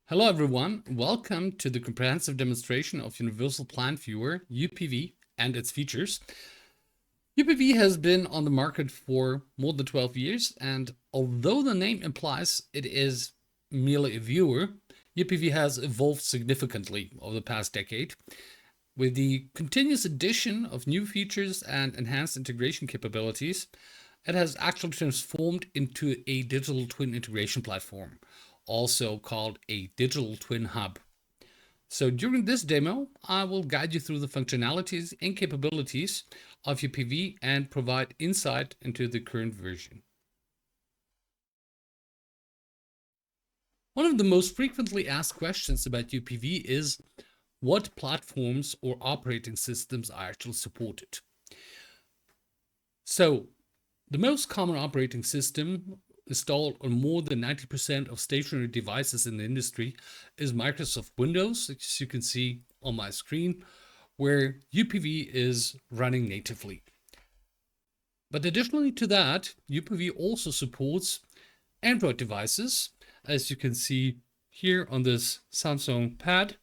Hello everyone, welcome to the comprehensive demonstration of UniversalPlantViewer, UPV, and its features. UPV has been on the market for more than 12 years, and although the name implies it is merely a viewer, UPV has evolved significantly over the past decade. With the continuous addition of new features and enhanced integration capabilities, it has actually transformed into a digital twin integration platform, also called a digital twin hub. So during this demo, I will guide you through the functionalities and capabilities of UPV and provide insight into the current version. One of the most frequently asked questions about UPV is what platforms or operating systems are actually supported. So the most common operating system installed on more than 90% of stationary devices in the industry is Microsoft Windows, as you can see on my screen, where UPV is running natively. But additionally to that, UPV also supports Android devices, as you can see here on this Samsung pad,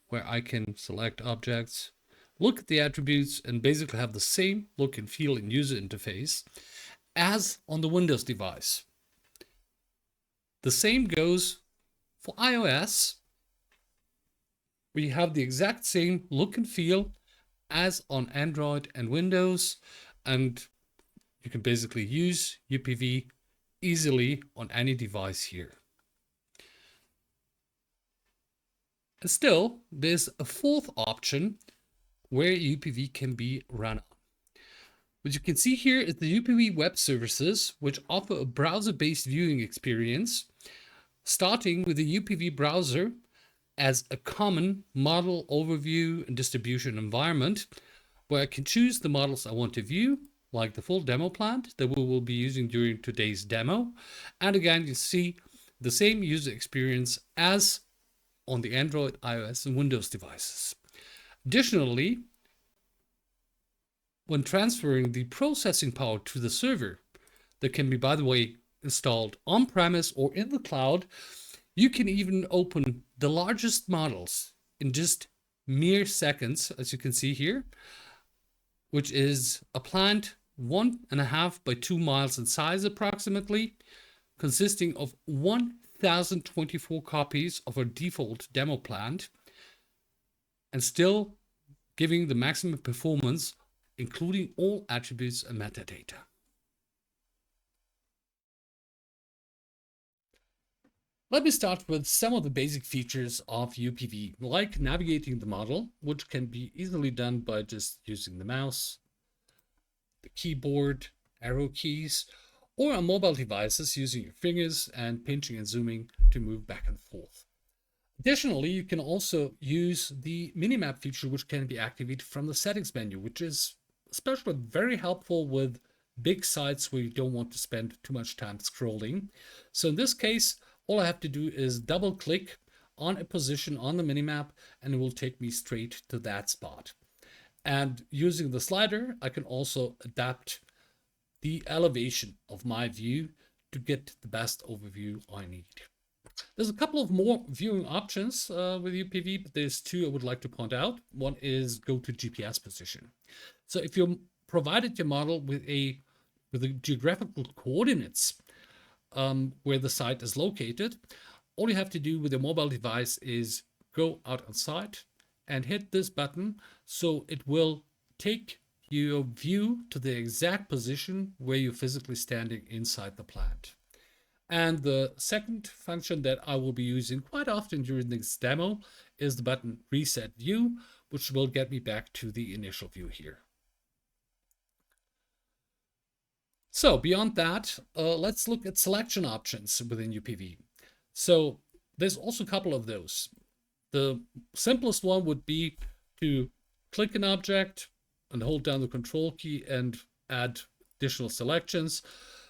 where I can select objects, look at the attributes, and basically have the same look and feel and user interface as on the Windows device. The same goes for iOS. We have the exact same look and feel as on Android and Windows, and you can basically use UPV easily on any device here. And still, there's a fourth option where UPV can be run on. What you can see here is the UPV web services, which offer a browser-based viewing experience, starting with the UPV browser as a common model overview and distribution environment, where I can choose the models I want to view, like the full demo plant that we will be using during today's demo. And again, you see the same user experience as on the Android, iOS, and Windows devices. Additionally, when transferring the processing power to the server, that can be, by the way, installed on-premise or in the cloud, you can even open the largest models in just mere seconds, as you can see here, which is a plant 1.5 by 2 miles in size approximately, consisting of 1,024 copies of our default demo plant, and still giving the maximum performance, including all attributes and metadata. Let me start with some of the basic features of UPV, like navigating the model, which can be easily done by just using the mouse, the keyboard, arrow keys, or on mobile devices using your fingers and pinching and zooming to move back and forth. Additionally, you can also use the minimap feature, which can be activated from the settings menu, which is especially very helpful with big sites where you don't want to spend too much time scrolling. So in this case, all I have to do is double click on a position on the minimap and it will take me straight to that spot. And using the slider, I can also adapt the elevation of my view to get the best overview I need. There's a couple of more viewing options with UPV, but there's two I would like to point out. One is go to GPS position. So if you provided your model with the geographical coordinates where the site is located, all you have to do with your mobile device is go out on site and hit this button, so it will take your view to the exact position where you're physically standing inside the plant. And the second function that I will be using quite often during this demo is the button Reset View, which will get me back to the initial view here. So beyond that, let's look at selection options within UPV. So there's also a couple of those. The simplest one would be to click an object and hold down the control key and add additional selections.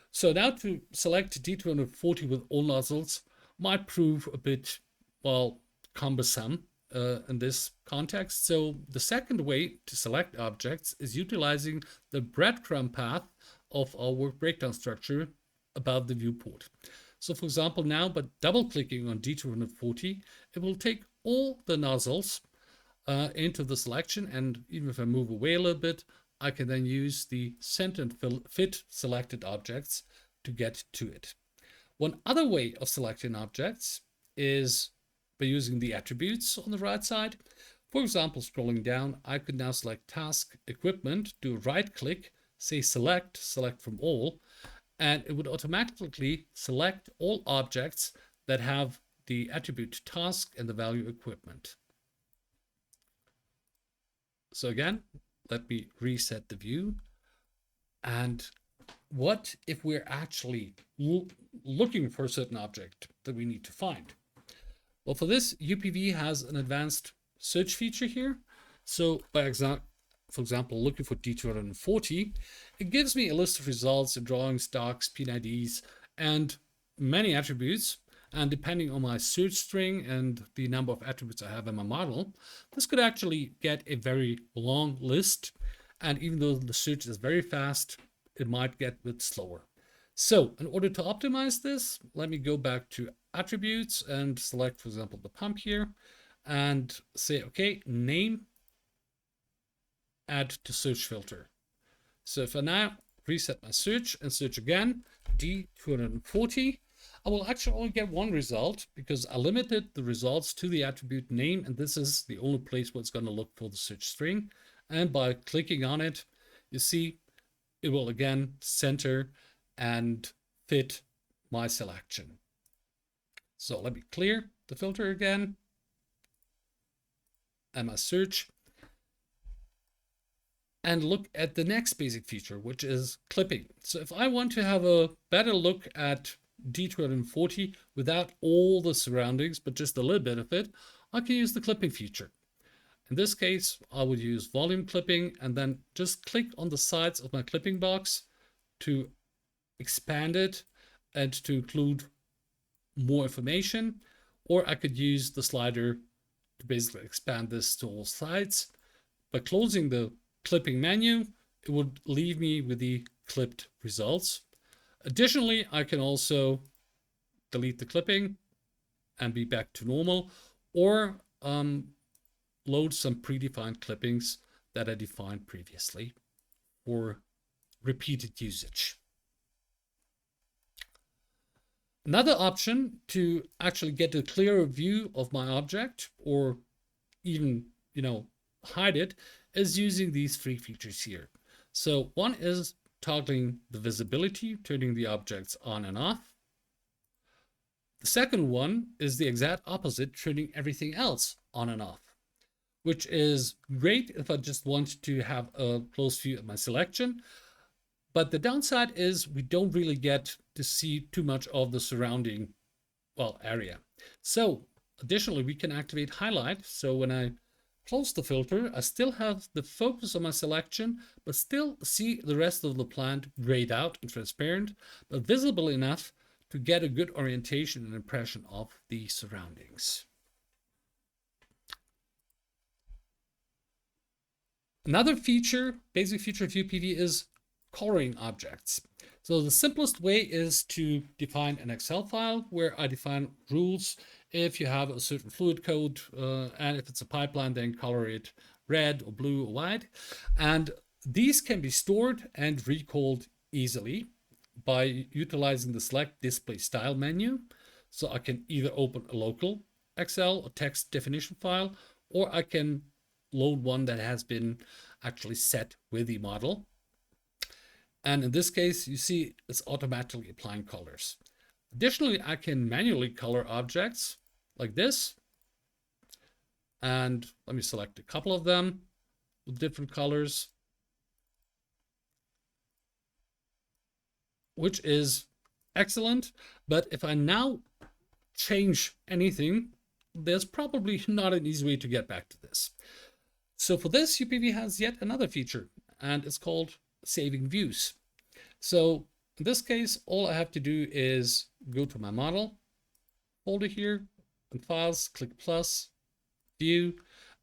So now to select D240 with all nozzles might prove a bit, well, cumbersome in this context. So the second way to select objects is utilizing the breadcrumb path of our work breakdown structure above the viewport. So for example, now by double clicking on D240, it will take all the nozzles into the selection, and even if I move away a little bit, I can then use the center and fit selected objects to get to it. One other way of selecting objects is by using the attributes on the right side. For example, scrolling down, I could now select task equipment, do a right click, say select from all, and it would automatically select all objects that have the attribute task and the value equipment. So again, let me reset the view. And what if we're actually looking for a certain object that we need to find? Well, for this, UPV has an advanced search feature here. So for example, looking for D240, it gives me a list of results, drawings, docs, PNIDs, and many attributes. And depending on my search string and the number of attributes I have in my model, this could actually get a very long list. And even though the search is very fast, it might get a bit slower. So in order to optimize this, let me go back to attributes and select, for example, the pump here and say, okay, name, add to search filter. So if I now reset my search and search again, D240, I will actually only get one result because I limited the results to the attribute name, and this is the only place where it's going to look for the search string. And by clicking on it, you see it will again center and fit my selection. So let me clear the filter again and my search and look at the next basic feature, which is clipping. So if I want to have a better look at D240 without all the surroundings, but just a little bit of it, I can use the clipping feature. In this case, I would use volume clipping and then just click on the sides of my clipping box to expand it and to include more information, or I could use the slider to basically expand this to all sides. By closing the clipping menu, it would leave me with the clipped results. Additionally, I can also delete the clipping and be back to normal, or load some predefined clippings that I defined previously for repeated usage. Another option to actually get a clearer view of my object, or even, hide it, is using these three features here. So one is toggling the visibility, turning the objects on and off. The second one is the exact opposite, turning everything else on and off, which is great if I just want to have a close view of my selection. But the downside is we don't really get to see too much of the surrounding, area. So additionally, we can activate highlight. So when I close the filter, I still have the focus on my selection, but still see the rest of the plant grayed out and transparent, but visible enough to get a good orientation and impression of the surroundings. Another feature, basic feature of UPV, is coloring objects. So the simplest way is to define an Excel file where I define rules. If you have a certain fluid code, and if it's a pipeline, then color it red or blue or white. And these can be stored and recalled easily by utilizing the Select Display Style menu. So I can either open a local Excel or text definition file, or I can load one that has been actually set with the model. And in this case, you see it's automatically applying colors. Additionally, I can manually color objects like this. And let me select a couple of them with different colors, which is excellent. But if I now change anything, there's probably not an easy way to get back to this. So for this, UPV has yet another feature, and it's called saving views. So in this case, all I have to do is go to my model folder here and files, click plus, view,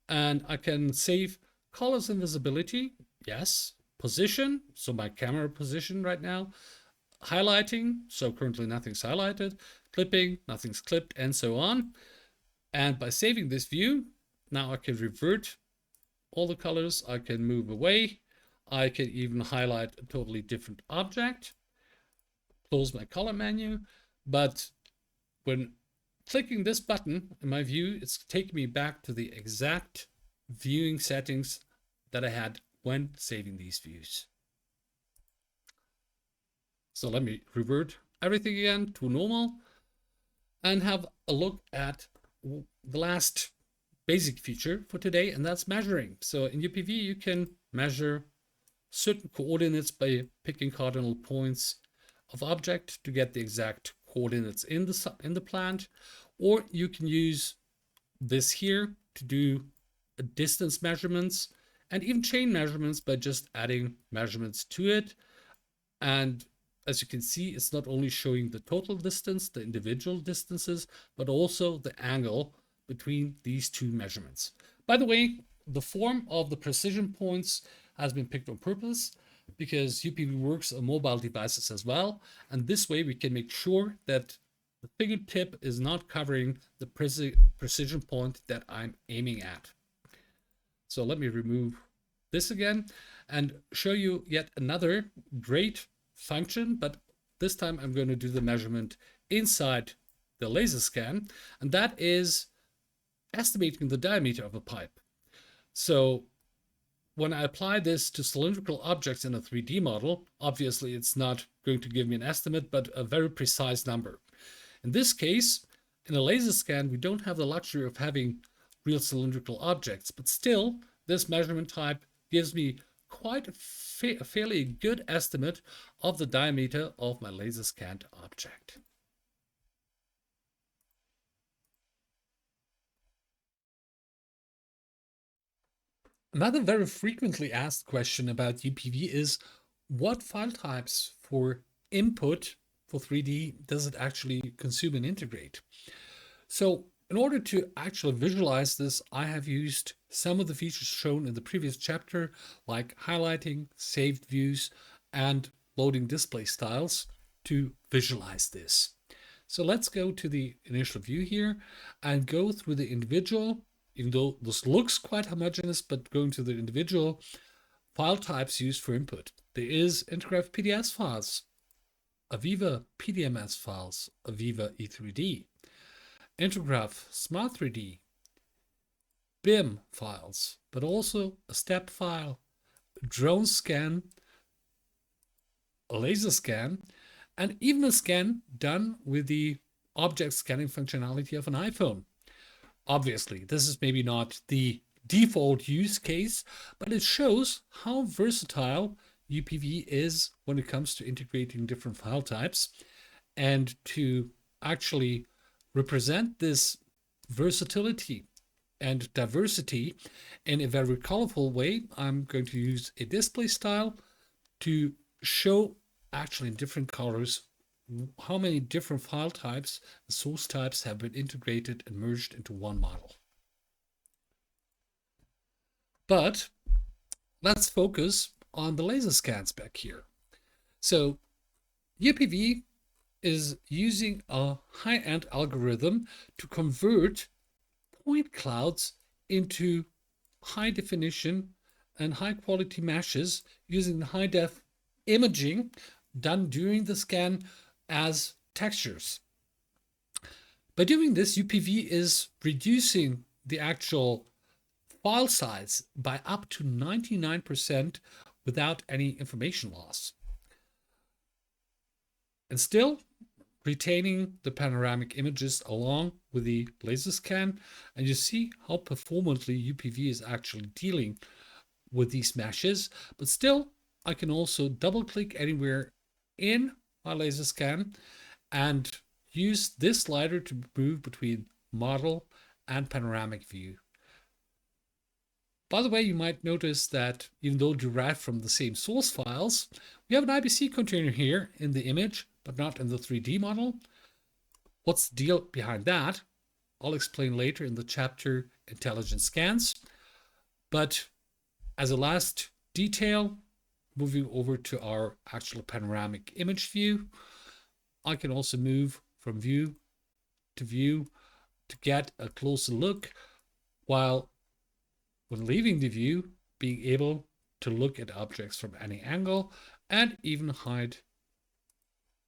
and I can save colors and visibility. Yes. Position, so my camera position right now. highlighting, so currently nothing's highlighted, clipping, nothing's clipped, and so on. And by saving this view, now I can revert all the colors, I can move away, I can even highlight a totally different object, close my color menu, but when clicking this button in my view, it's taking me back to the exact viewing settings that I had when saving these views. So let me revert everything again to normal and have a look at the last basic feature for today, and that's measuring. So in UPV, you can measure certain coordinates by picking cardinal points of object to get the exact coordinates in the plant, or you can use this here to do distance measurements and even chain measurements by just adding measurements to it. And as you can see, it's not only showing the total distance, the individual distances, but also the angle between these two measurements. By the way, the form of the precision points has been picked on purpose because UPV works on mobile devices as well. And this way we can make sure that the fingertip is not covering the precision point that I'm aiming at. So let me remove this again and show you yet another great function, but this time I'm going to do the measurement inside the LaserScan, and that is estimating the diameter of a pipe. So when I apply this to cylindrical objects in a 3D model, obviously it's not going to give me an estimate, but a very precise number. In this case, in a LaserScan, we don't have the luxury of having real cylindrical objects, but still, this measurement type gives me quite a fairly good estimate of the diameter of my laser-scanned object. Another very frequently asked question about UPV is, what file types for input for 3D does it actually consume and integrate? So in order to actually visualize this, I have used some of the features shown in the previous chapter, like highlighting, saved views, and loading display styles to visualize this. So let's go to the initial view here and go through the individual, even though this looks quite homogeneous, but going to the individual file types used for input. There is Intergraph PDS files, Aviva PDMS files, Aviva E3D, Intergraph Smart 3D, BIM files, but also a step file, a drone scan, a laser scan, and even a scan done with the object scanning functionality of an iPhone. Obviously, this is maybe not the default use case, but it shows how versatile UPV is when it comes to integrating different file types. And to actually represent this versatility and diversity in a very colorful way, I'm going to use a display style to show actually in different colors how many different file types and source types have been integrated and merged into one model. But let's focus on the laser scans back here. So UPV is using a high-end algorithm to convert point clouds into high definition and high quality meshes using high def imaging done during the scan as textures. By doing this, UPV is reducing the actual file size by up to 99% without any information loss. And still retaining the panoramic images along with the laser scan, and you see how performantly UPV is actually dealing with these meshes. But still, I can also double click anywhere in my laser scan and use this slider to move between model and panoramic view. By the way, you might notice that even though derived from the same source files, we have an IBC container here in the image, but not in the 3D model. What's the deal behind that? I'll explain later in the chapter Intelligent Scans. But as a last detail, moving over to our actual panoramic image view. I can also move from view to get a closer look, while when leaving the view, being able to look at objects from any angle and even hide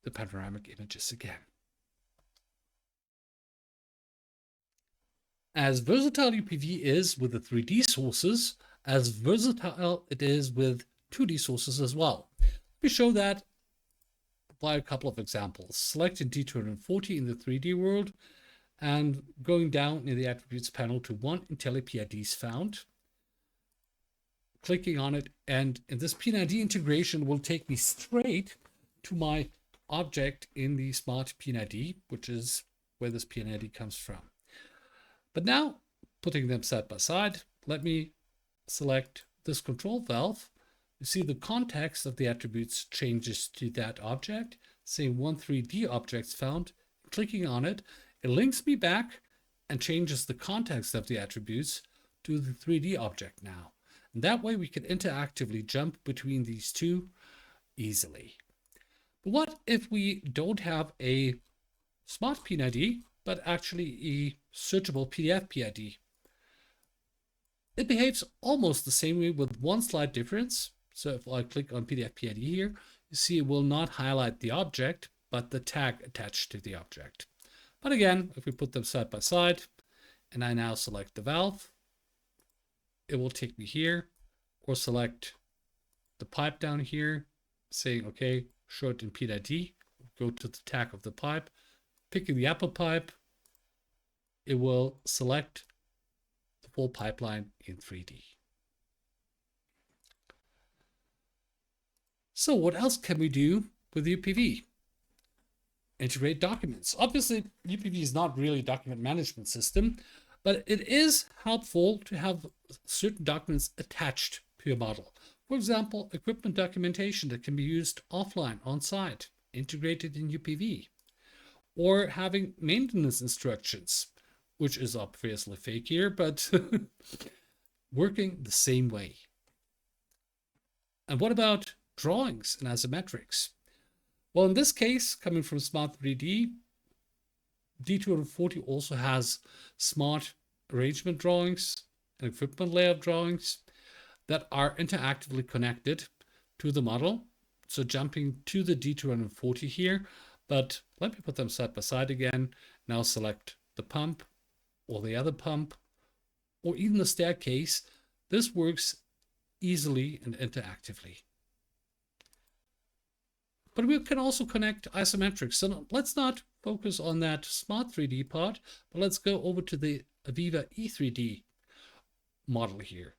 the panoramic images again. As versatile UPV is with the 3D sources, as versatile it is with 2D sources as well. We show that by a couple of examples. Selecting D240 in the 3D world and going down in the attributes panel to one IntelliPID is found. Clicking on it, and in this PNID integration will take me straight to my object in the smart PNID, which is where this PNID comes from. But now, putting them side by side, let me select this control valve. You see the context of the attributes changes to that object, saying 1,3D objects found. Clicking on it, it links me back and changes the context of the attributes to the 3D object now. And that way we can interactively jump between these two easily. But what if we don't have a smart PNID, but actually a searchable PDF PID? It behaves almost the same way with one slight difference. So if I click on PDF PID here, you see it will not highlight the object, but the tag attached to the object. But again, if we put them side by side, and I now select the valve, it will take me here, or select the pipe down here, saying, okay, show it in PID, go to the tag of the pipe, picking the Apple pipe, it will select the full pipeline in 3D. So what else can we do with UPV? Integrate documents. Obviously, UPV is not really a document management system, but it is helpful to have certain documents attached to your model. For example, equipment documentation that can be used offline, on site, integrated in UPV. Or having maintenance instructions, which is obviously fake here, but working the same way. And what about drawings and isometrics? Well, in this case, coming from Smart 3D, D240 also has smart arrangement drawings and equipment layout drawings that are interactively connected to the model. So jumping to the D240 here, but let me put them side by side again. Now select the pump or the other pump or even the staircase. This works easily and interactively. But we can also connect isometrics. So let's not focus on that Smart 3D part, but let's go over to the Aviva E3D model here.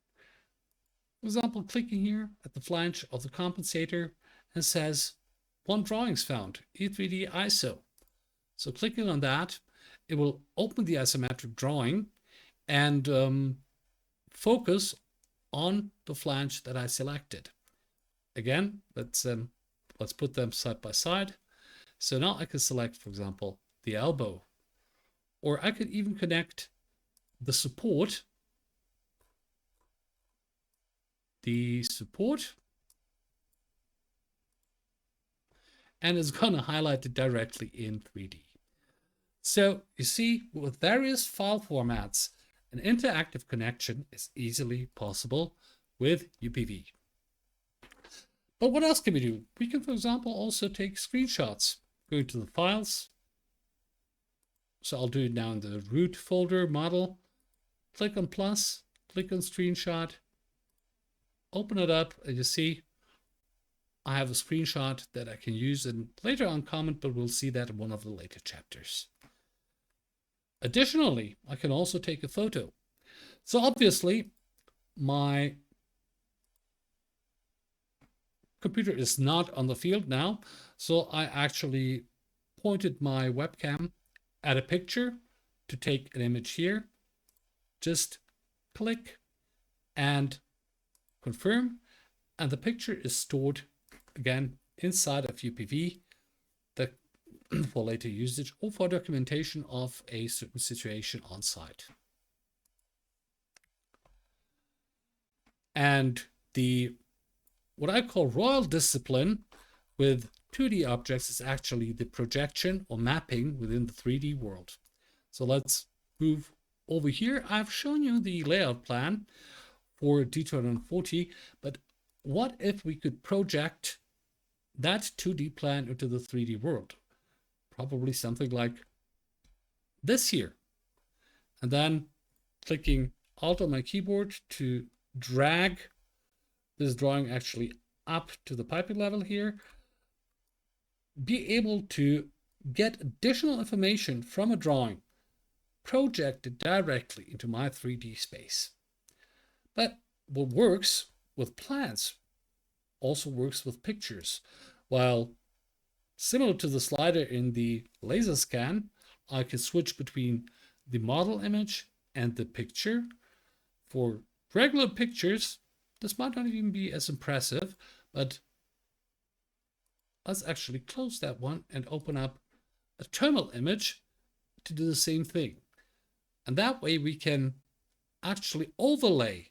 For example, clicking here at the flange of the compensator and says, one drawings found, E3D ISO. So clicking on that, it will open the isometric drawing and focus on the flange that I selected. Again, let's put them side by side. So now I can select, for example, the elbow, or I could even connect the support, and it's going to highlight it directly in 3D. So you see, with various file formats, an interactive connection is easily possible with UPV. But what else can we do? We can, for example, also take screenshots. Going to the files. So I'll do it now in the root folder model. Click on plus, click on screenshot, open it up, and you see I have a screenshot that I can use and later on comment, but we'll see that in one of the later chapters. Additionally, I can also take a photo. So obviously, my computer is not on the field now, so I actually pointed my webcam at a picture to take an image here. Just click and confirm, and the picture is stored again inside of UPV for later usage or for documentation of a certain situation on site. And the what I call royal discipline with 2D objects is actually the projection or mapping within the 3D world. So let's move over here. I've shown you the layout plan for D240, but what if we could project that 2D plan into the 3D world? Probably something like this here. And then clicking Alt on my keyboard to drag this drawing actually up to the piping level here, be able to get additional information from a drawing projected directly into my 3D space. But what works with plans also works with pictures. While similar to the slider in the LaserScan, I can switch between the model image and the picture. For regular pictures, this might not even be as impressive, but let's actually close that one and open up a terminal image to do the same thing. And that way we can actually overlay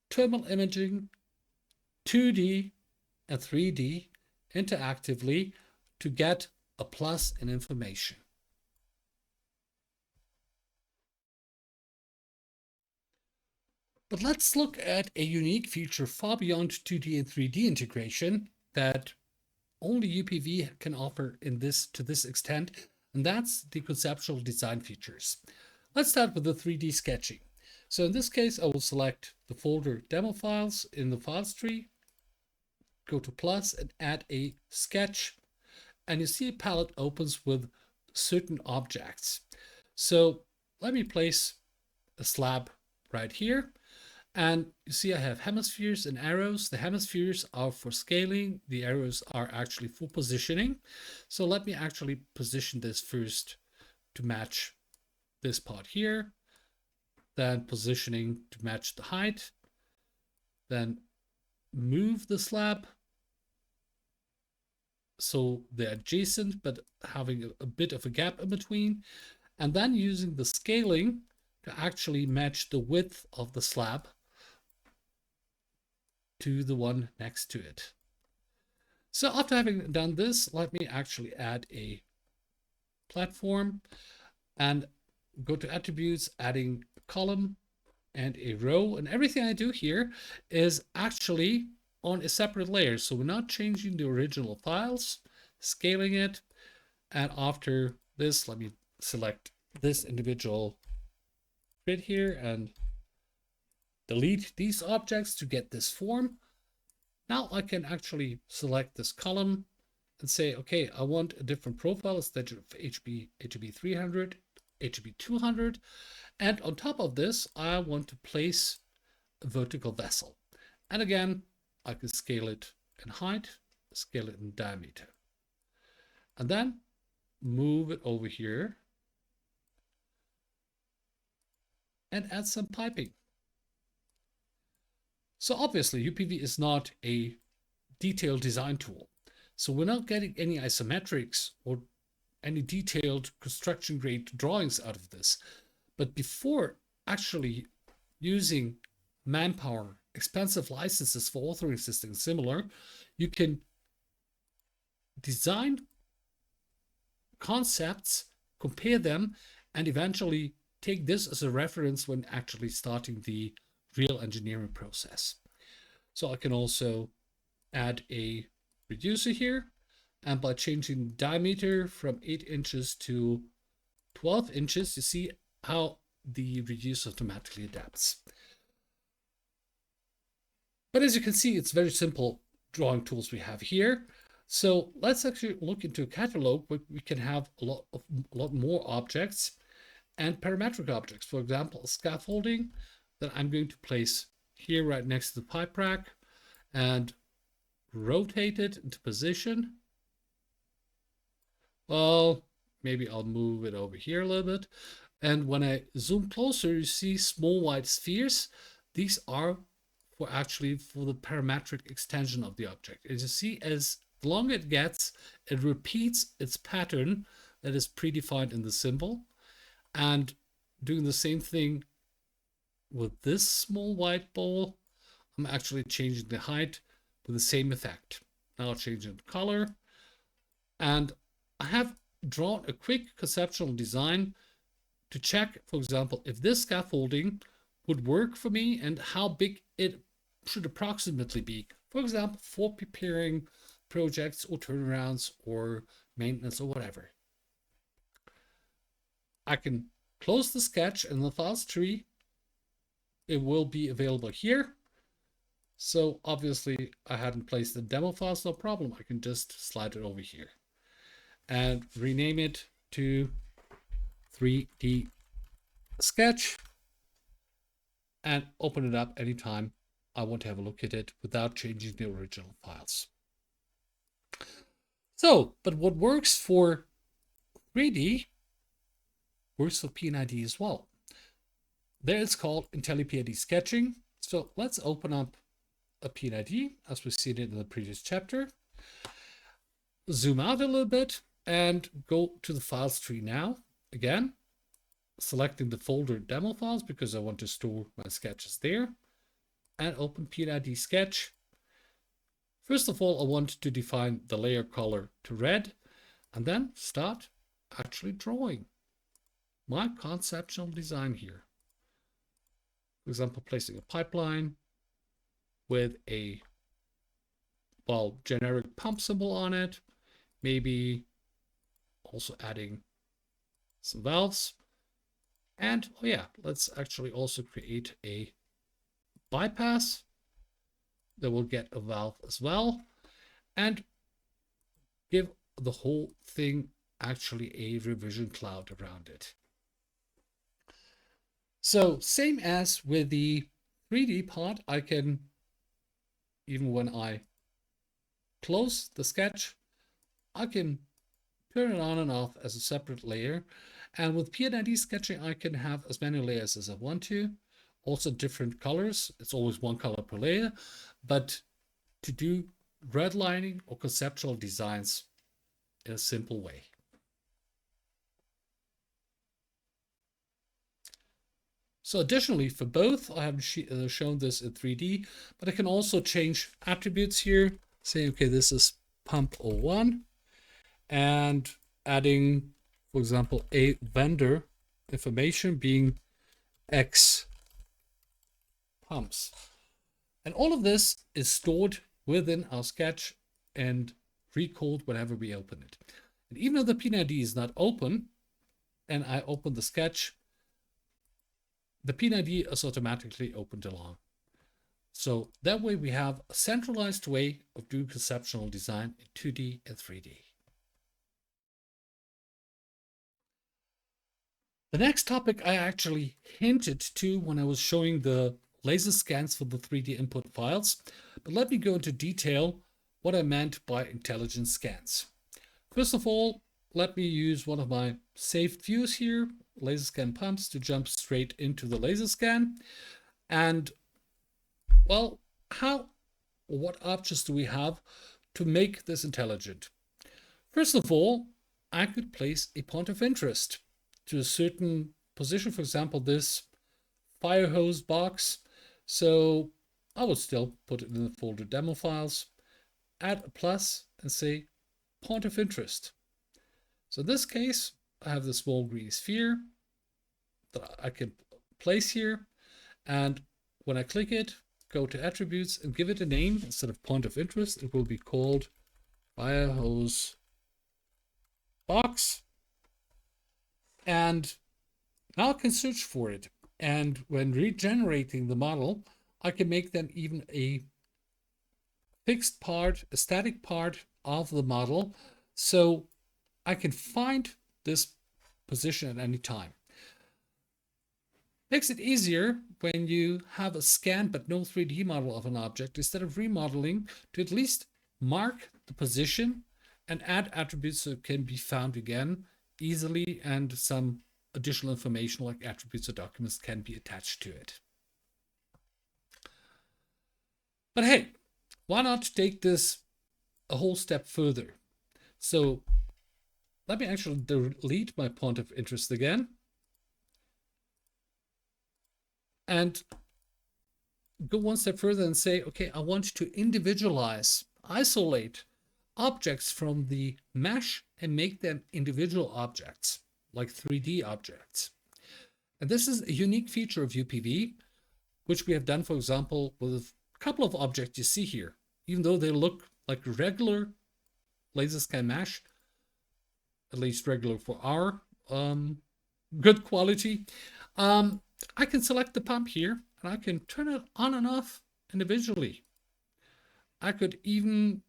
terminal imaging, 2D and 3D interactively to get a plus in information. But let's look at a unique feature far beyond 2D and 3D integration that only UPV can offer to this extent, and that's the conceptual design features. Let's start with the 3D sketching. So in this case, I will select the folder demo files in the files tree, go to plus and add a sketch, and you see a palette opens with certain objects. So let me place a slab right here. And you see I have hemispheres and arrows. The hemispheres are for scaling. The arrows are actually for positioning. So let me actually position this first to match this part here. Then positioning to match the height. Then move the slab so they're adjacent but having a bit of a gap in between. And then using the scaling to actually match the width of the slab to the one next to it. So after having done this, let me actually add a platform and go to attributes, adding a column and a row. And everything I do here is actually on a separate layer. So we're not changing the original files, scaling it. And after this, let me select this individual grid here and delete these objects to get this form. Now I can actually select this column and say, okay, I want a different profile instead of HB 300, HB 200. And on top of this, I want to place a vertical vessel. And again, I can scale it in height, scale it in diameter. And then move it over here and add some piping. So obviously UPV is not a detailed design tool. So we're not getting any isometrics or any detailed construction grade drawings out of this. But before actually using manpower, expensive licenses for authoring systems similar, you can design concepts, compare them, and eventually take this as a reference when actually starting the real engineering process. So I can also add a reducer here, and by changing diameter from 8 inches to 12 inches, you see how the reducer automatically adapts. But as you can see, it's very simple drawing tools we have here. So let's actually look into a catalog where we can have a lot more objects and parametric objects. For example, scaffolding that I'm going to place here right next to the pipe rack and rotate it into position. Well, maybe I'll move it over here a little bit. And when I zoom closer, you see small white spheres. These are for the parametric extension of the object. As you see, as the longer it gets, it repeats its pattern that is predefined in the symbol. And doing the same thing with this small white ball, I'm actually changing the height with the same effect. Now I'll change the color, and I have drawn a quick conceptual design to check, for example, if this scaffolding would work for me and how big it should approximately be. For example, for preparing projects or turnarounds or maintenance or whatever. I can close the sketch in the files tree. It will be available here. So obviously I hadn't placed the demo files, no problem. I can just slide it over here and rename it to 3D sketch and open it up anytime I want to have a look at it without changing the original files. So, but what works for 3D works for PNID as well. There it's called IntelliPNID sketching. So let's open up a PNID as we've seen it in the previous chapter. Zoom out a little bit and go to the files tree now. Again, selecting the folder demo files because I want to store my sketches there, and open PNID sketch. First of all, I want to define the layer color to red and then start actually drawing my conceptual design here. For example, placing a pipeline with a, well, generic pump symbol on it, maybe also adding some valves. And oh yeah, let's actually also create a bypass that will get a valve as well and give the whole thing actually a revision cloud around it. So same as with the 3D part, I can, even when I close the sketch, I can turn it on and off as a separate layer. And with PNID sketching, I can have as many layers as I want to, also different colors. It's always one color per layer, but to do redlining or conceptual designs in a simple way. So additionally, for both, I have shown this in 3D, but I can also change attributes here. Say, okay, this is pump 01, and adding, for example, a vendor information being X pumps. And all of this is stored within our sketch and recalled whenever we open it. And even though the PNID is not open, and I open the sketch, the PNID is automatically opened along. So that way we have a centralized way of doing conceptual design in 2D and 3D. The next topic I actually hinted to when I was showing the LaserScans for the 3D input files, but let me go into detail what I meant by intelligent scans. First of all, let me use one of my saved views here, LaserScan pumps, to jump straight into the LaserScan. And well, what options do we have to make this intelligent? First of all, I could place a point of interest to a certain position, for example, this fire hose box. So I would still put it in the folder demo files, add a plus and say point of interest. So in this case, I have the small green sphere that I can place here. And when I click it, go to attributes and give it a name instead of point of interest, it will be called fire hose box. And now I can search for it. And when regenerating the model, I can make them even a fixed part, a static part of the model. So I can find this position at any time. Makes it easier when you have a scan but no 3D model of an object, instead of remodeling, to at least mark the position and add attributes so it can be found again easily, and some additional information like attributes or documents can be attached to it. But hey, why not take this a whole step further? So let me actually delete my point of interest again. And go one step further and say, okay, I want to individualize, isolate objects from the mesh and make them individual objects, like 3D objects. And this is a unique feature of UPV, which we have done, for example, with a couple of objects you see here. Even though they look like regular LaserScan mesh, at least regular for our good quality, I can select the pump here and I can turn it on and off individually. I could even,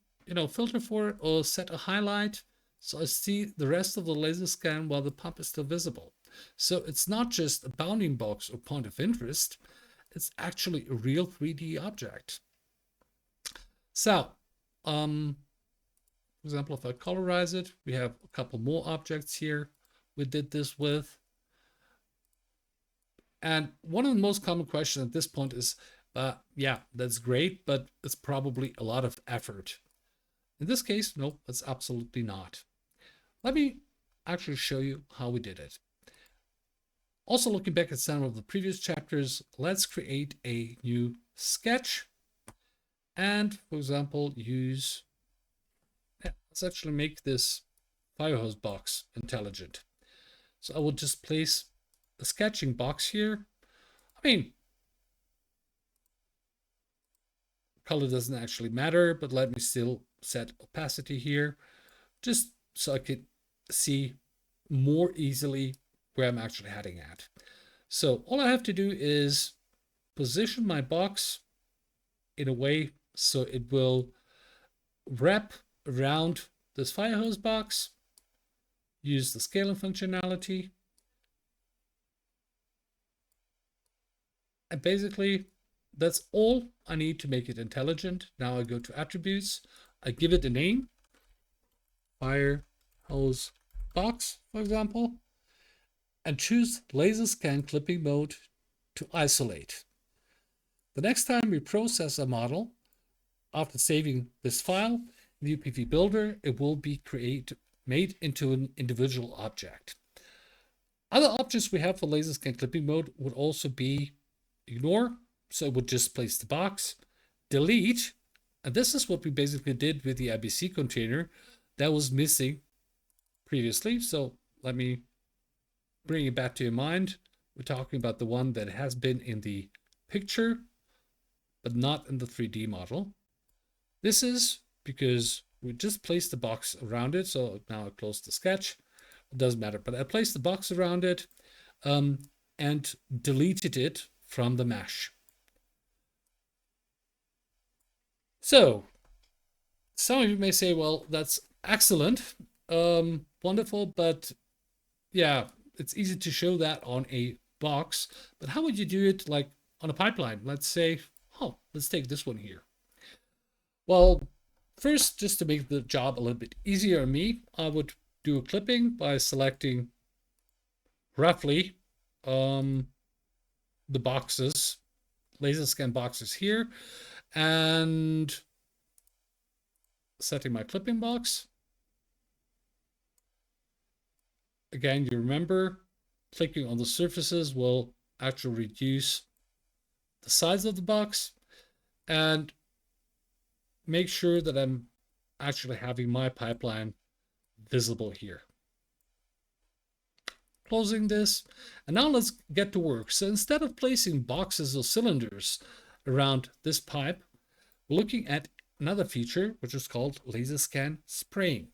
filter for it or set a highlight so I see the rest of the laser scan while the pump is still visible. So it's not just a bounding box or point of interest, it's actually a real 3D object. So, for example, if I colorize it, we have a couple more objects here we did this with. And one of the most common questions at this point is, yeah, that's great, but it's probably a lot of effort. In this case, no, it's absolutely not. Let me actually show you how we did it. Also, looking back at some of the previous chapters, let's create a new sketch. And, for example, let's actually make this fire hose box intelligent. So I will just place a sketching box here. I mean, color doesn't actually matter, but let me still set opacity here, just so I could see more easily where I'm actually heading at. So all I have to do is position my box in a way so it will wrap around this fire hose box, use the scaling functionality, and basically that's all I need to make it intelligent. Now I go to attributes, I give it a name, fire hose box, for example, and choose laser scan clipping mode to isolate. The next time we process a model, after saving this file in the UPV builder, it will be made into an individual object. Other options we have for laser scan clipping mode would also be ignore, so it would just place the box, delete, and this is what we basically did with the IBC container that was missing previously. So let me bring it back to your mind. We're talking about the one that has been in the picture, but not in the 3D model. This is because we just placed the box around it. So now I close the sketch. It doesn't matter, but I placed the box around it and deleted it from the mesh. So some of you may say, well, that's excellent, wonderful, but yeah, it's easy to show that on a box, but how would you do it like on a pipeline? Let's say, oh, let's take this one here. Well, first, just to make the job a little bit easier on me, I would do a clipping by selecting roughly the boxes, laser scan boxes here, and setting my clipping box. Again, you remember, clicking on the surfaces will actually reduce the size of the box, and make sure that I'm actually having my pipeline visible here. Closing this, and now let's get to work. So instead of placing boxes or cylinders around this pipe, we're looking at another feature which is called laser scan spraying.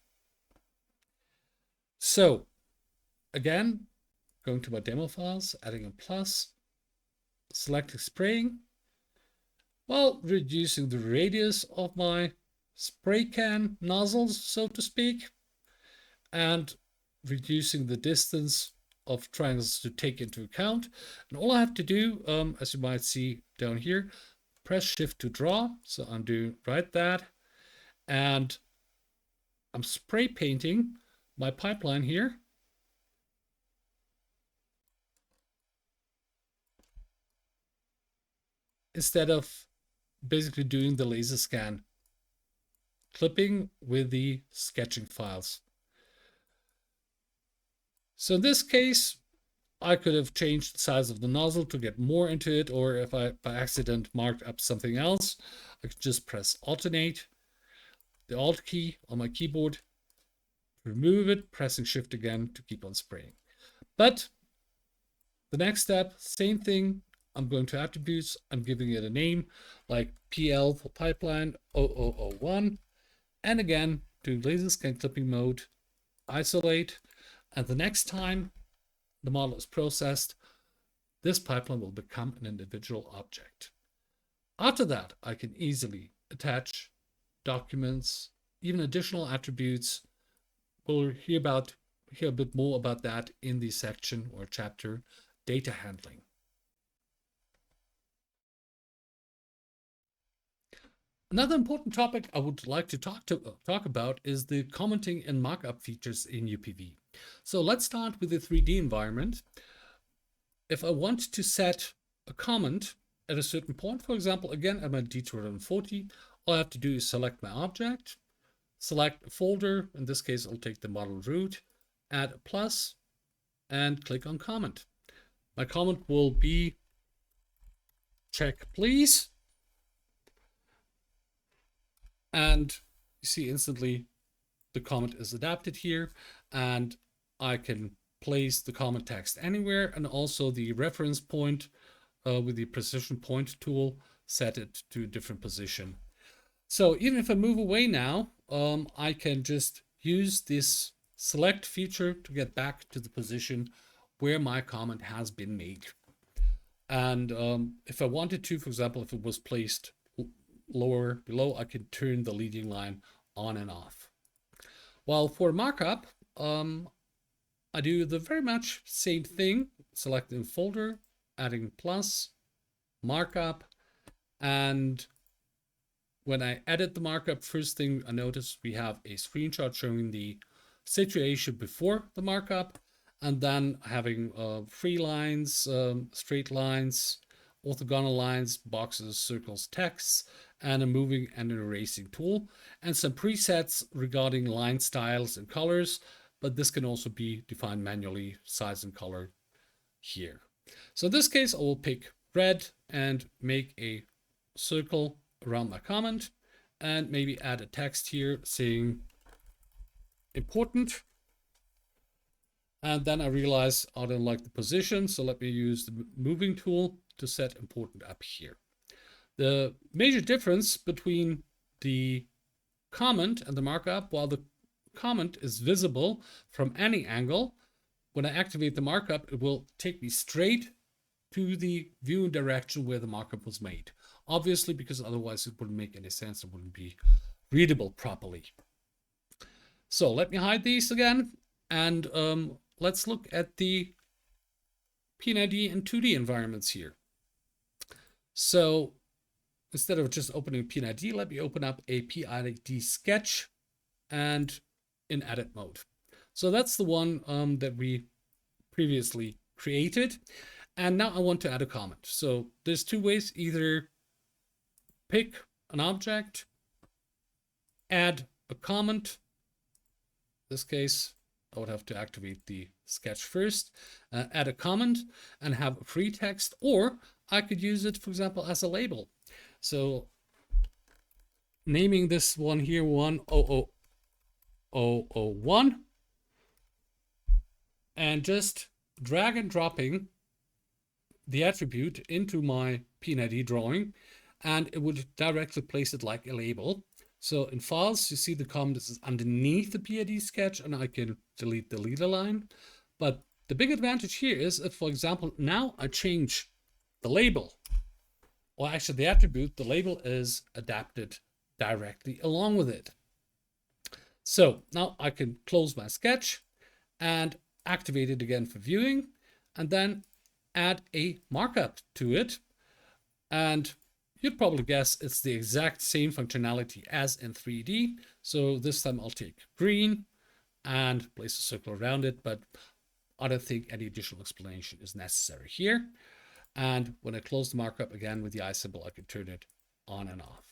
So again, going to my demo files, adding a plus, selecting spraying, while reducing the radius of my spray can nozzles, so to speak, and reducing the distance of triangles to take into account. And all I have to do, as you might see down here, press Shift to draw. So I'm doing right that. And I'm spray painting my pipeline here. Instead of basically doing the laser scan clipping with the sketching files. So in this case, I could have changed the size of the nozzle to get more into it, or if I by accident marked up something else, I could just press alternate, the Alt key on my keyboard, remove it, pressing Shift again to keep on spraying. But the next step, same thing. I'm going to attributes. I'm giving it a name like PL for pipeline 0001. And again, to LaserScan clipping mode, isolate. And the next time the model is processed, this pipeline will become an individual object. After that, I can easily attach documents, even additional attributes. We'll hear a bit more about that in the section or chapter data handling. Another important topic I would like to talk about is the commenting and markup features in UPV. So let's start with the 3D environment. If I want to set a comment at a certain point, for example, again at my D240, all I have to do is select my object, select a folder. In this case, I'll take the model root, add a plus, and click on comment. My comment will be check please. And you see instantly the comment is adapted here, and I can place the comment text anywhere, and also the reference point with the precision point tool, set it to a different position. So even if I move away now, I can just use this select feature to get back to the position where my comment has been made. And if I wanted to, for example, if it was placed lower below, I can turn the leading line on and off. While for markup, I do the very much same thing, selecting folder, adding plus, markup, and when I edit the markup, first thing I notice we have a screenshot showing the situation before the markup, and then having free lines, straight lines, orthogonal lines, boxes, circles, texts, and a moving and an erasing tool, and some presets regarding line styles and colors, but this can also be defined manually, size and color here. So in this case, I will pick red and make a circle around my comment, and maybe add a text here saying important. And then I realize I don't like the position, so let me use the moving tool to set important up here. The major difference between the comment and the markup, while the comment is visible from any angle, when I activate the markup, it will take me straight to the viewing direction where the markup was made. Obviously, because otherwise it wouldn't make any sense, it wouldn't be readable properly. So let me hide these again, and let's look at the PNID and 2D environments here. So instead of just opening PNID, let me open up a PNID sketch and in edit mode. So that's the one that we previously created. And now I want to add a comment. So there's two ways: either pick an object, add a comment. In this case, I would have to activate the sketch first, add a comment and have a free text, or I could use it, for example, as a label. So naming this one here 10001 and just drag and dropping the attribute into my PNID drawing, and it would directly place it like a label. So in files, you see the comment is underneath the PNID sketch, and I can delete the leader line. But the big advantage here is if, for example, now I change the label, or actually the attribute, the label is adapted directly along with it. So now I can close my sketch and activate it again for viewing, and then add a markup to it. And you'd probably guess it's the exact same functionality as in 3D. So this time I'll take green and place a circle around it, but I don't think any additional explanation is necessary here. And when I close the markup again with the eye symbol, I can turn it on and off.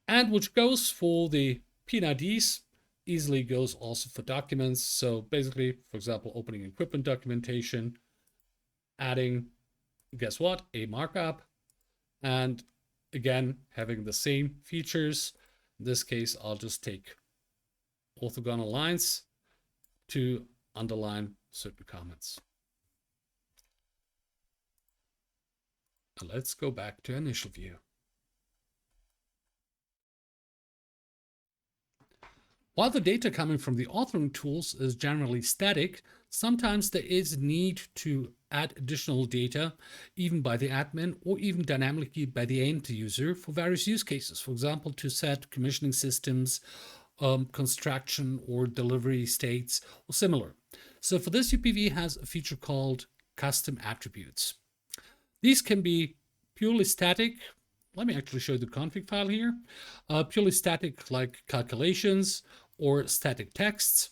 And which goes for the PNIDs, easily goes also for documents. So basically, for example, opening equipment documentation, adding, guess what, a markup, and again, having the same features. In this case, I'll just take orthogonal lines to underline certain comments. And let's go back to initial view. While the data coming from the authoring tools is generally static, sometimes there is need to add additional data, even by the admin or even dynamically by the end user for various use cases. For example, to set commissioning systems, construction or delivery states or similar. So for this, UPV has a feature called custom attributes. These can be purely static. Let me actually show you the config file here. Purely static like calculations or static texts,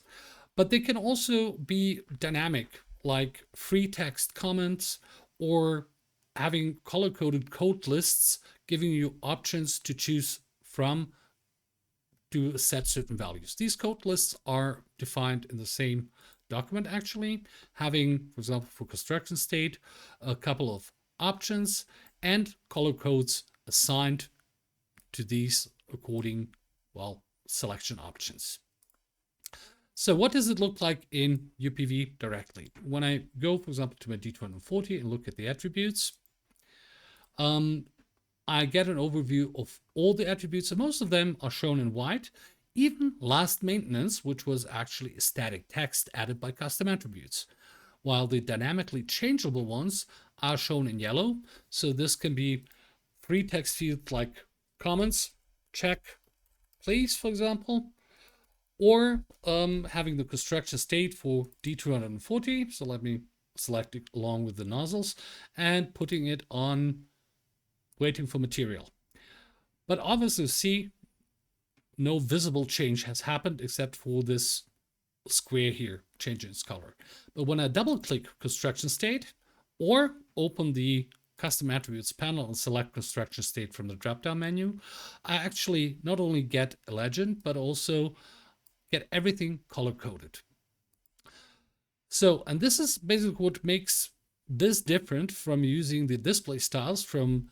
but they can also be dynamic like free text comments or having color-coded code lists, giving you options to choose from to set certain values. These code lists are defined in the same document actually, having, for example, for construction state, a couple of options and color codes assigned to these according, well, selection options. So what does it look like in UPV directly? When I go, for example, to my D240 and look at the attributes, I get an overview of all the attributes, and most of them are shown in white. Even last maintenance, which was actually a static text added by custom attributes, while the dynamically changeable ones are shown in yellow. So this can be free text fields like comments, check, please, for example, or having the construction state for D240. So let me select it along with the nozzles and putting it on waiting for material. But obviously, see, no visible change has happened except for this square here, changing its color. But when I double click construction state or open the custom attributes panel and select construction state from the drop-down menu, I actually not only get a legend, but also get everything color-coded. So, and this is basically what makes this different from using the display styles from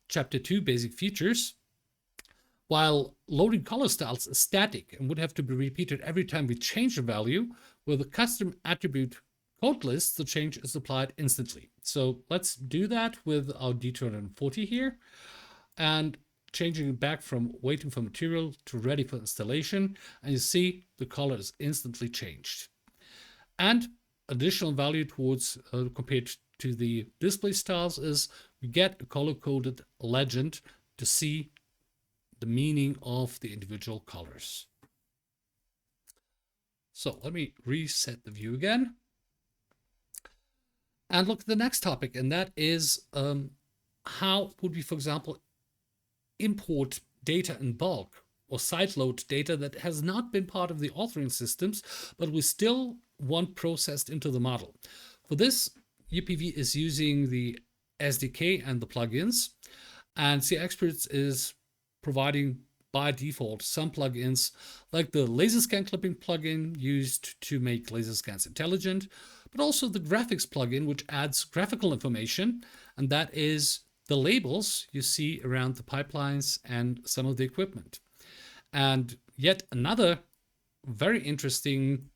Chapter 2 basic features. While loading color styles is static and would have to be repeated every time we change a value, with the custom attribute code list, the change is applied instantly. So let's do that with our D240 here and changing it back from waiting for material to ready for installation. And you see the color is instantly changed. And additional value towards compared to the display styles is we get a color-coded legend to see the meaning of the individual colors. So let me reset the view again and look at the next topic, and that is how would we, for example, import data in bulk or sideload data that has not been part of the authoring systems, but we still want processed into the model. For this, UPV is using the SDK and the plugins, and CXperts is providing by default some plugins like the LaserScan clipping plugin used to make LaserScans intelligent, but also the graphics plugin, which adds graphical information, and that is the labels you see around the pipelines and some of the equipment. And yet another very interesting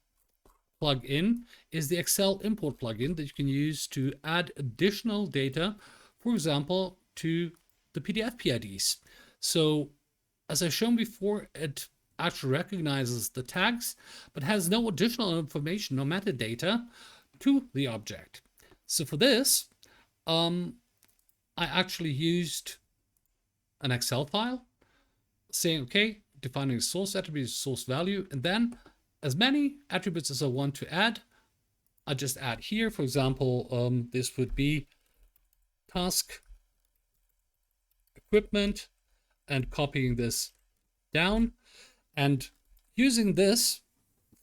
plugin is the Excel import plugin that you can use to add additional data, for example, to the PDF PIDs. So as I've shown before, it actually recognizes the tags, but has no additional information, no metadata to the object. So for this, I actually used an Excel file saying, okay, defining a source attribute, source value, and then as many attributes as I want to add, I just add here. For example, this would be task equipment and copying this down and using this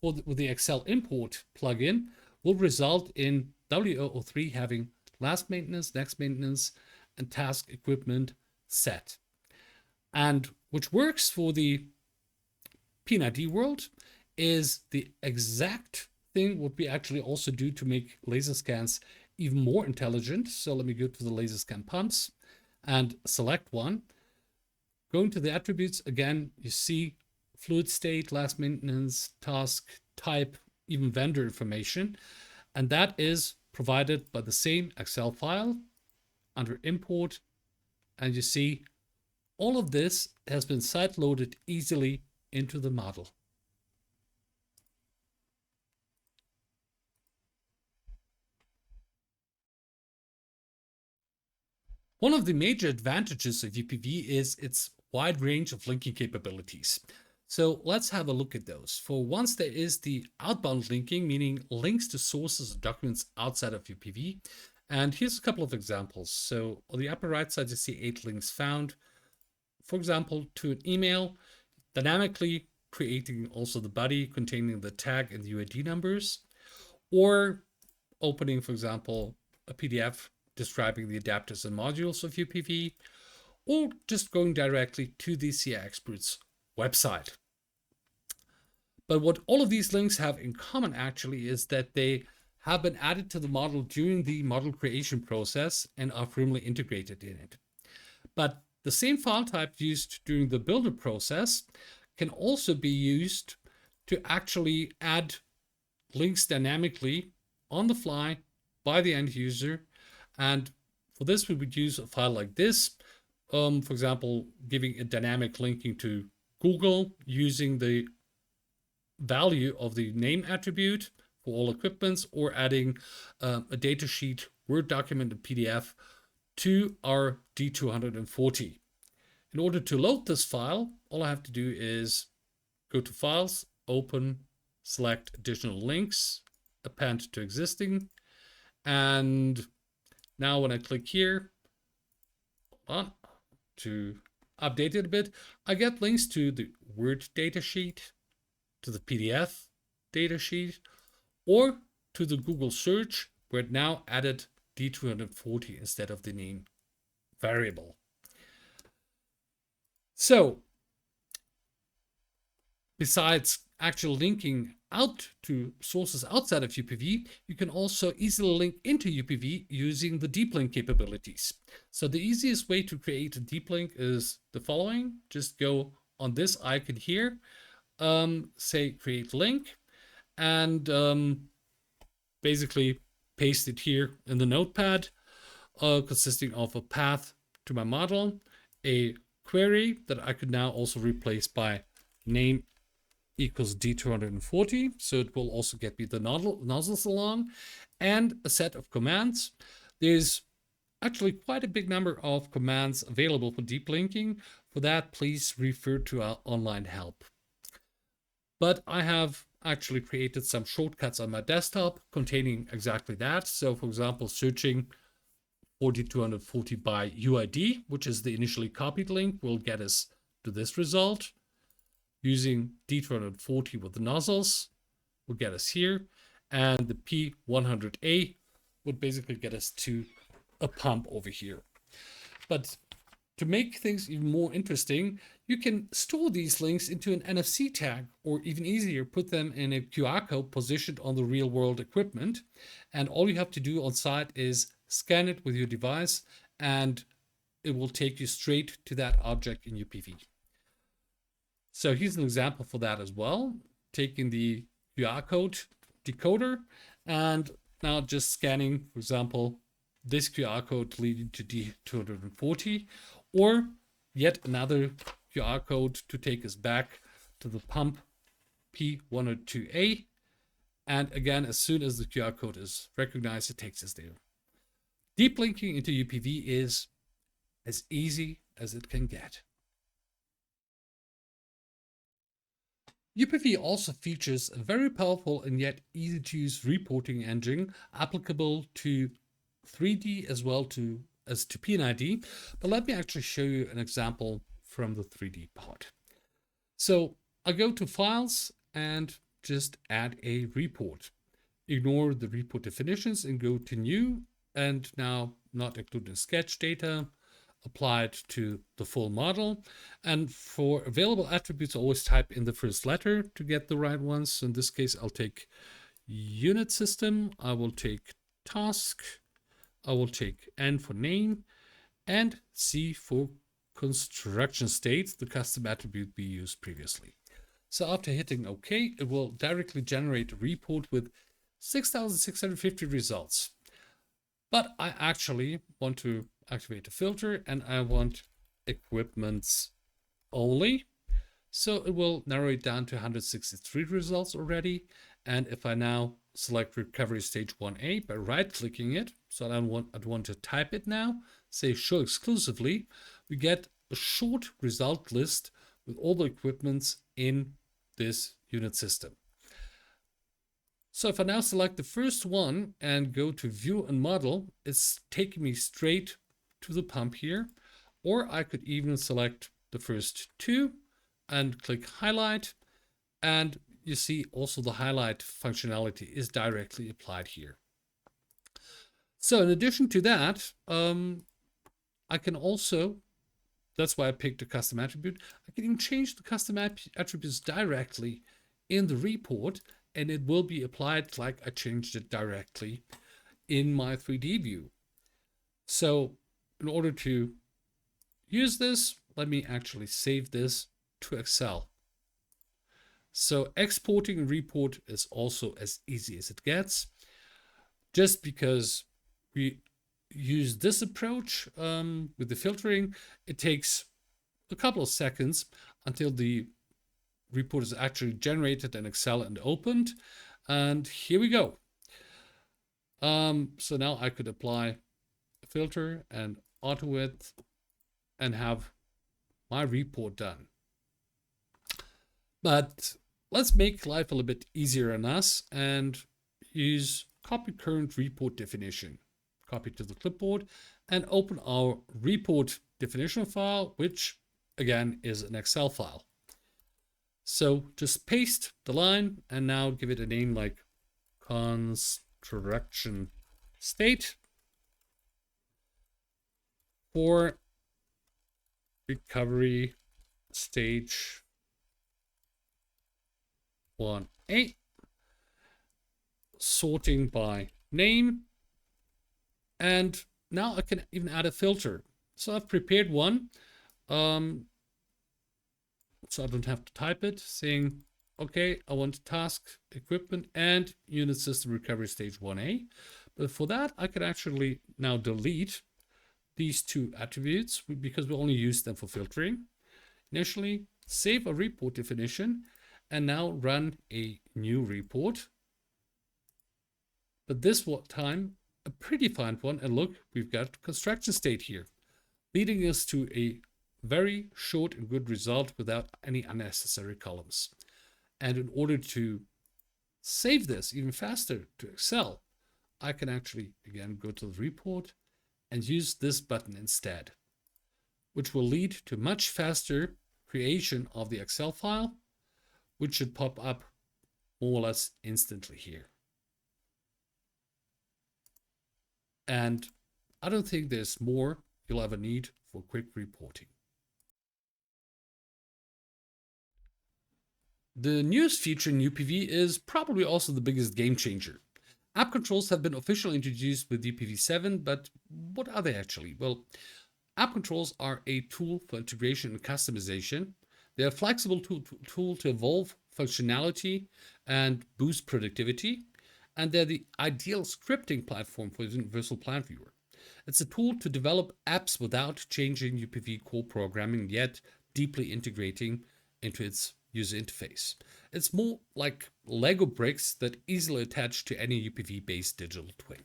with the Excel import plugin will result in W003 having last maintenance, next maintenance, and task equipment set. And which works for the P&ID world, is the exact thing what we actually also do to make LaserScans even more intelligent. So let me go to the LaserScan pumps and select one. Going to the attributes again, you see fluid state, last maintenance, task, type, even vendor information. And that is provided by the same Excel file under import. And you see all of this has been side loaded easily into the model. One of the major advantages of UPV is its wide range of linking capabilities. So let's have a look at those. For once, there is the outbound linking, meaning links to sources of documents outside of UPV. And here's a couple of examples. So on the upper right side, you see 8 links found. For example, to an email, dynamically creating also the body containing the tag and the UID numbers, or opening, for example, a PDF describing the adapters and modules of UPV, or just going directly to the CI Experts website. But what all of these links have in common actually is that they have been added to the model during the model creation process and are firmly integrated in it. But the same file type used during the builder process can also be used to actually add links dynamically on the fly by the end user. And for this, we would use a file like this. For example, giving a dynamic linking to Google using the value of the name attribute for all equipments, or adding a datasheet, Word document, and PDF to our D240. In order to load this file, all I have to do is go to Files, Open, select Additional Links, Append to Existing, and now when I click here, to update it a bit, I get links to the Word datasheet, to the PDF datasheet, or to the Google search, where it now added D240 instead of the name variable. So besides actually linking out to sources outside of UPV, you can also easily link into UPV using the deep link capabilities. So the easiest way to create a deep link is the following. Just go on this icon here, say create link, and basically paste it here in the notepad, consisting of a path to my model, a query that I could now also replace by name equals D240, so it will also get me the nozzles along, and a set of commands. There's actually quite a big number of commands available for deep linking. For that, please refer to our online help. But I have actually created some shortcuts on my desktop containing exactly that. So for example, searching 4240 by UID, which is the initially copied link, will get us to this result. Using D240 with the nozzles will get us here. And the P100A would basically get us to a pump over here. But to make things even more interesting, you can store these links into an NFC tag, or even easier, put them in a QR code positioned on the real world equipment. And all you have to do on site is scan it with your device, and it will take you straight to that object in UPV. So here's an example for that as well. Taking the QR code decoder and now just scanning, for example, this QR code leading to D240, or yet another QR code to take us back to the pump P102A. And again, as soon as the QR code is recognized, it takes us there. Deep linking into UPV is as easy as it can get. UPV also features a very powerful and yet easy to use reporting engine applicable to 3D as well as to PNID. But let me actually show you an example from the 3D part. So I go to Files and just add a report. Ignore the report definitions and go to New, and now not including sketch data. applied to the full model. And for available attributes, always type in the first letter to get the right ones. So in this case, I'll take unit system, I will take task, I will take N for name, and C for construction state, the custom attribute we used previously. So after hitting OK, it will directly generate a report with 6,650 results. But I actually want to activate a filter and I want equipments only. So it will narrow it down to 163 results already. And if I now select recovery stage 1A by right-clicking it, so I'd want to type it now, say show exclusively, we get a short result list with all the equipments in this unit system. So if I now select the first one and go to view and model, it's taking me straight to the pump here. Or I could even select the first two and click highlight. And you see also the highlight functionality is directly applied here. So in addition to that, I can also, that's why I picked a custom attribute. I can even change the custom attributes directly in the report, and it will be applied like I changed it directly in my 3D view. So in order to use this, let me actually save this to Excel. So exporting a report is also as easy as it gets. Just because we use this approach with the filtering, it takes a couple of seconds until the report is actually generated in Excel and opened. And here we go. So now I could apply a filter and auto width and have my report done. But let's make life a little bit easier on us and use copy current report definition. Copy to the clipboard and open our report definition file, which again is an Excel file. So just paste the line and now give it a name like construction state for recovery stage 1A, sorting by name. And now I can even add a filter. So I've prepared one. So I don't have to type it, saying, okay, I want task, equipment, and unit system recovery stage 1A. But for that, I can actually now delete these two attributes because we only use them for filtering. Initially, save a report definition, and now run a new report. But this time, a predefined one, and look, we've got construction state here, leading us to a very short and good result without any unnecessary columns. And in order to save this even faster to Excel, I can actually, again, go to the report and use this button instead, which will lead to much faster creation of the Excel file, which should pop up more or less instantly here. And I don't think there's more you'll ever need for quick reporting. The newest feature in UPV is probably also the biggest game changer. AppControls have been officially introduced with UPV 7, but what are they actually? Well, AppControls are a tool for integration and customization. They're a flexible tool to evolve functionality and boost productivity. And they're the ideal scripting platform for UniversalPlantViewer. It's a tool to develop apps without changing UPV core programming, yet deeply integrating into its user interface. It's more like Lego bricks that easily attach to any UPV-based digital twin.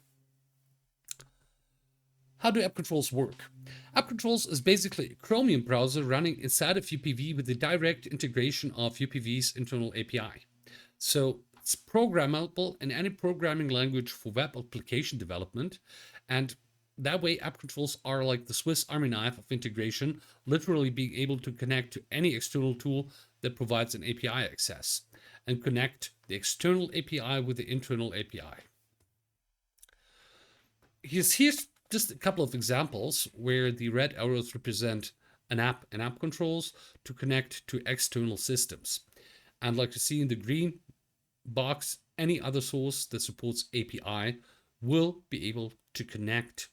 How do AppControls work? AppControls is basically a Chromium browser running inside of UPV with the direct integration of UPV's internal API. So it's programmable in any programming language for web application development. And that way, AppControls are like the Swiss Army knife of integration, literally being able to connect to any external tool that provides an API access and connect the external API with the internal API. Here's just a couple of examples where the red arrows represent an app and app controls to connect to external systems. And like you see in the green box, any other source that supports API will be able to connect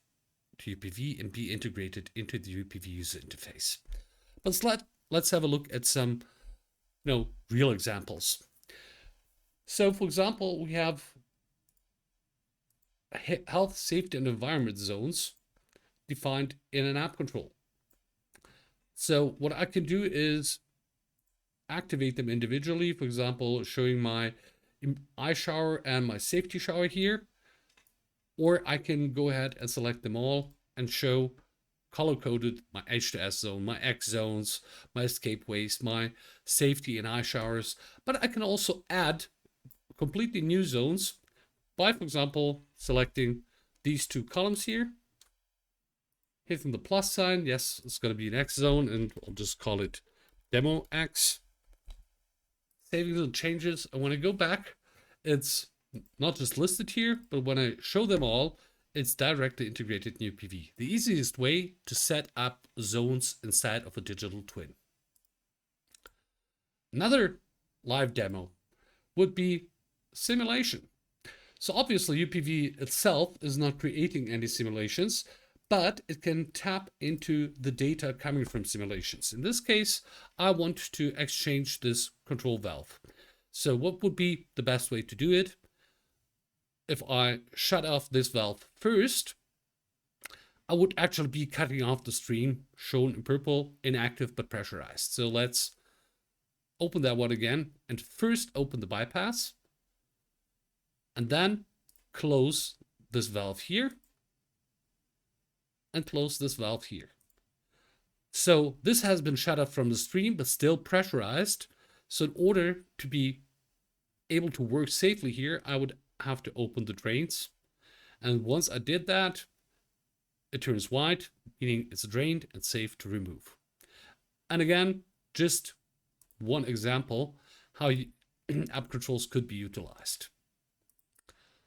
to UPV and be integrated into the UPV user interface. But let's have a look at some real examples. So for example, we have health, safety, and environment zones defined in an app control. So what I can do is activate them individually. For example, showing my eye shower and my safety shower here. Or I can go ahead and select them all and show color-coded my H2S zone, my X zones, my escape ways, my safety and eye showers. But I can also add completely new zones by, for example, selecting these two columns here, hitting the plus sign. Yes, it's going to be an X zone, and I'll just call it Demo X. Saving the changes, and when I go back, it's not just listed here, but when I show them all, it's directly integrated in UPV. The easiest way to set up zones inside of a digital twin. Another live demo would be simulation. So obviously UPV itself is not creating any simulations, but it can tap into the data coming from simulations. In this case, I want to exchange this control valve. So what would be the best way to do it? If I shut off this valve first, I would actually be cutting off the stream shown in purple, inactive but pressurized. So let's open that one again and first open the bypass and then close this valve here and close this valve here. So this has been shut off from the stream but still pressurized. So in order to be able to work safely here, I would have to open the drains. And once I did that, it turns white, meaning it's drained and safe to remove. And again, just one example how app controls could be utilized.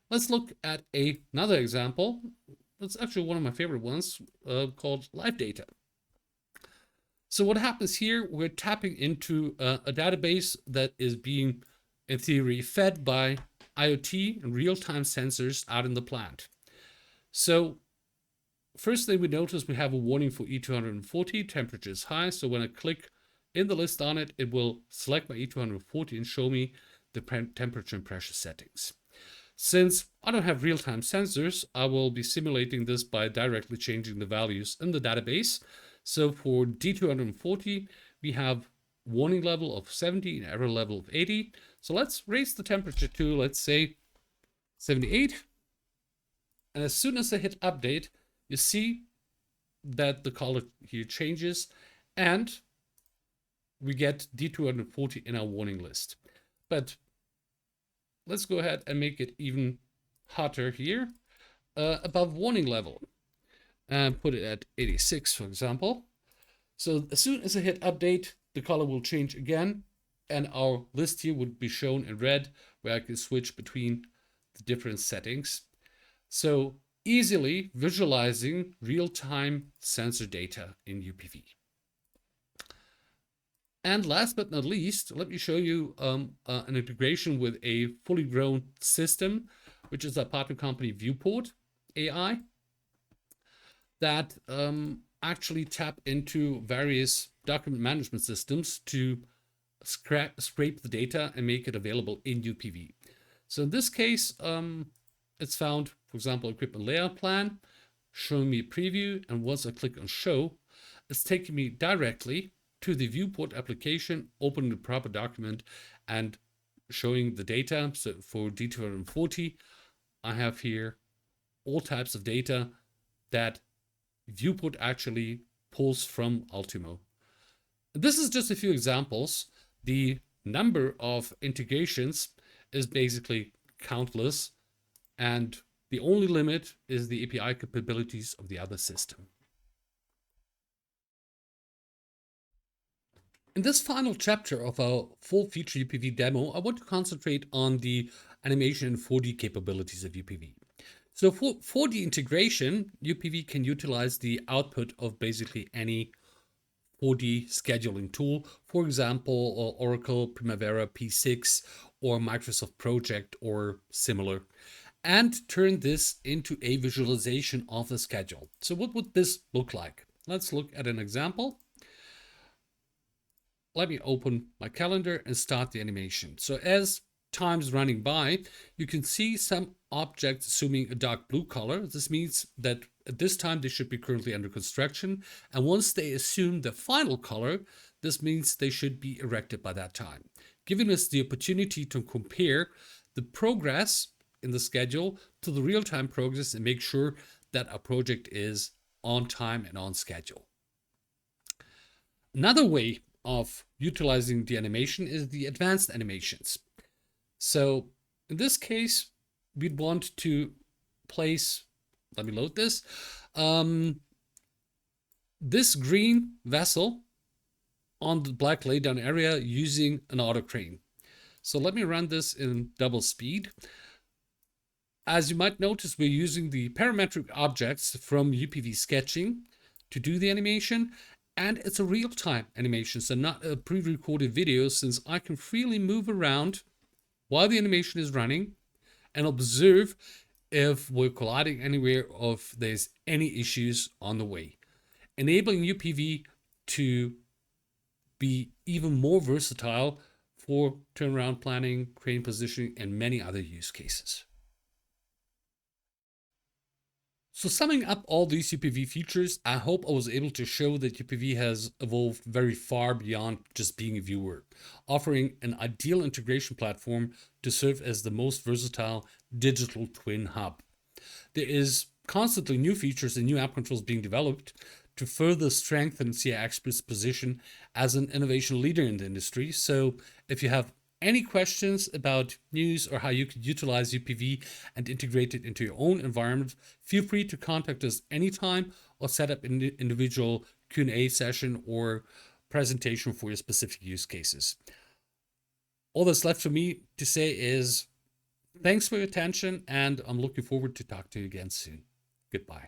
Let's look at another example. That's actually one of my favorite ones, called live data. So what happens here, we're tapping into a database that is being, in theory, fed by IoT and real-time sensors out in the plant. So first thing we notice, we have a warning for E240, temperature is high. So when I click in the list on it, it will select my E240 and show me the temperature and pressure settings. Since I don't have real-time sensors, I will be simulating this by directly changing the values in the database. So for D240, we have warning level of 70 and error level of 80. So let's raise the temperature to, let's say, 78. And as soon as I hit update, you see that the color here changes and we get D240 in our warning list. But let's go ahead and make it even hotter here, above warning level, and put it at 86, for example. So as soon as I hit update, the color will change again, and our list here would be shown in red, where I can switch between the different settings. So easily visualizing real-time sensor data in UPV. And last but not least, let me show you an integration with a fully grown system, which is a partner company Viewport AI, that actually tap into various document management systems to scrape the data and make it available in UPV. So in this case, it's found, for example, equipment layout plan, showing me a preview, and once I click on show, it's taking me directly to the Viewport application, opening the proper document and showing the data. So for D240, I have here all types of data that Viewport actually pulls from Ultimo. This is just a few examples. The number of integrations is basically countless, and the only limit is the API capabilities of the other system. In this final chapter of our full feature UPV demo, I want to concentrate on the animation and 4D capabilities of UPV. So for the integration, UPV can utilize the output of basically any 4D scheduling tool, for example, Oracle Primavera P6 or Microsoft Project or similar, and turn this into a visualization of the schedule. So what would this look like? Let's look at an example. Let me open my calendar and start the animation. So as time's running by, you can see some objects assuming a dark blue color. This means that at this time they should be currently under construction. And once they assume the final color, this means they should be erected by that time, giving us the opportunity to compare the progress in the schedule to the real-time progress and make sure that our project is on time and on schedule. Another way of utilizing the animation is the advanced animations. So in this case, we'd want to place, let me load this, this green vessel on the black laydown area using an auto crane. So let me run this in double speed. As you might notice, we're using the parametric objects from UPV sketching to do the animation, and it's a real-time animation, so not a pre-recorded video, since I can freely move around while the animation is running and observe if we're colliding anywhere or if there's any issues on the way, enabling UPV to be even more versatile for turnaround planning, crane positioning, and many other use cases. So summing up all these UPV features, I hope I was able to show that UPV has evolved very far beyond just being a viewer, offering an ideal integration platform to serve as the most versatile digital twin hub. There is constantly new features and new app controls being developed to further strengthen CI Expert's position as an innovation leader in the industry. So if you have any questions about news or how you could utilize UPV and integrate it into your own environment, feel free to contact us anytime or set up an individual Q&A session or presentation for your specific use cases. All that's left for me to say is thanks for your attention, and I'm looking forward to talk to you again soon. Goodbye.